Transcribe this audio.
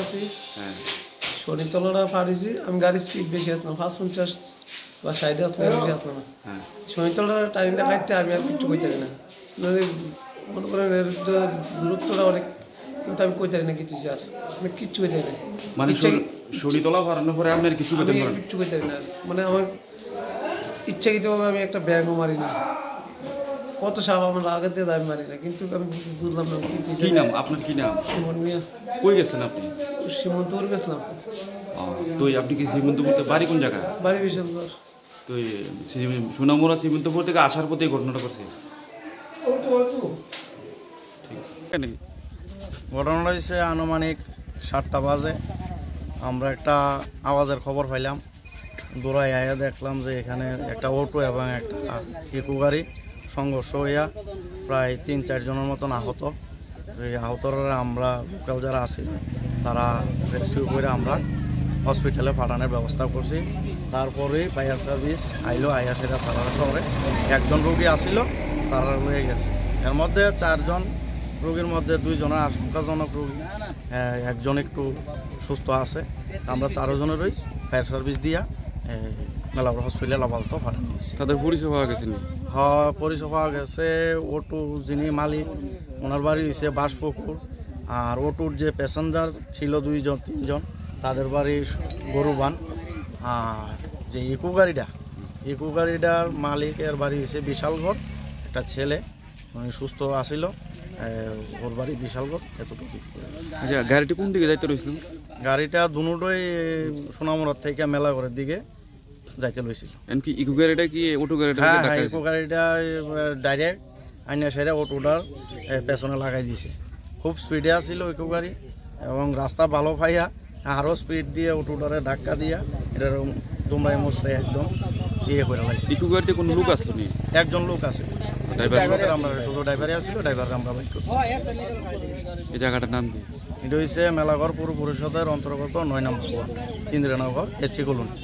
আছি শনিতলাটা পারিছি আমি গাড়ির স্পিড বেশি আসলাম ৫৫ বা ৬০ আসলাম বেশি আসলাম না শনিতলার টাইমটা কাটতে আমি আর কিচ্ছু কইতে পারি না মনে করেন এর দূরত্বটা অনেক কিন্তু আমি কইতে পারি না কিছু স্যার আমি কিচ্ছু কইতে পারি না মানে শনিতলা পারানোর পরে আপনার কিছু কইতে পারেন কিচ্ছু কইতে পারি না মানে আমার ইচ্ছাকৃতভাবে আমি একটা ব্যাগও মারি না কত সাপ আমার আগের দিয়ে আমি মারি না কিন্তু আমি বুঝলাম না কি নাম আপনার কি নাম সুমন মিয়া কই গেছেন আপনি সীমন্তপুর গেছিলাম তো আপনি কি সীমন্তপুর বাড়ি কোন জায়গা বাড়ি বিশালগড় তো সোনামুড়া সীমন্তপুর থেকে আসার পথে ঘটনাটা করছে ঘটনাটা হচ্ছে আনুমানিক 7টা বাজে আমরা একটা আওয়াজের খবর পাইলাম দৌড়াই আয়া দেখলাম যে এখানে একটা অটো এবং একটা ইকো গাড়ি সংঘর্ষ হইয়া প্রায় ৩-৪ জনের মতন আহত। এই আহতরা আমরা লোকাল যারা আছি তারা রেস্কিউ করে আমরা হসপিটালে পাঠানোর ব্যবস্থা করছি। তারপরে ফায়ার সার্ভিস আইলো আইয়া সেটা তারা শহরে একজন রোগী আসিল তারা হয়ে গেছে। এর মধ্যে 4 জন রোগীর মধ্যে 2 জনের আশঙ্কাজনক রোগী, একজন একটু সুস্থ আছে। আমরা 4 জনেরই ফায়ার সার্ভিস দিয়া মেলাগড় হসপিটাল আপাতত পাঠানো হয়েছে। তাদের পরিচয় পাওয়া গেছে হ্যাঁ পরিচয় পাওয়া গেছে। অটো যিনি মালিক ওনার বাড়ি হয়েছে বাসপুকুর, আর অটোর যে প্যাসেঞ্জার ছিল 2-3 জন তাদের বাড়ি গরুবান। আর যে ইকো গাড়িটার মালিকের বাড়ি হয়েছে বিশালগড়। একটা ছেলে উনি সুস্থ আসিল, ওর বাড়ি বিশালগড়। এতটুকু। আচ্ছা গাড়িটি কোন দিকে যাইতে রয়েছিল? গাড়িটা দুটোই সোনামুড়া থেকে মেলাগড়ের দিকে যাইতে লইছিল। এমনকি ইকো গাড়িটা কি অটো গাড়িটা? হ্যাঁ ইকো গাড়িটা ডাইরেক্ট আইনা সেরে অটোটার পেছনে লাগাই দিয়েছে। খুব স্পিডে আসছিল ইকো গাড়ি এবং রাস্তা ভালো পাইয়া আরও স্পিড দিয়ে অটোটারে ধাক্কা দিয়া এটার দুমড়াই মুচড়াই একদম ইয়ে করে লাইছে। ইকো গাড়িতে কোনো লোক আসলো নি? একজন লোক আসছিল, আমরা শুধু ড্রাইভারে আসছিল, ড্রাইভারকে আমরা বাইক করছি। এই জায়গাটার নাম কি? এটা হচ্ছে মেলাগড় পৌর পরিষদের অন্তর্গত 9 নম্বর ওয়ার্ড, ইন্দ্রনগর, এচি কলোনি।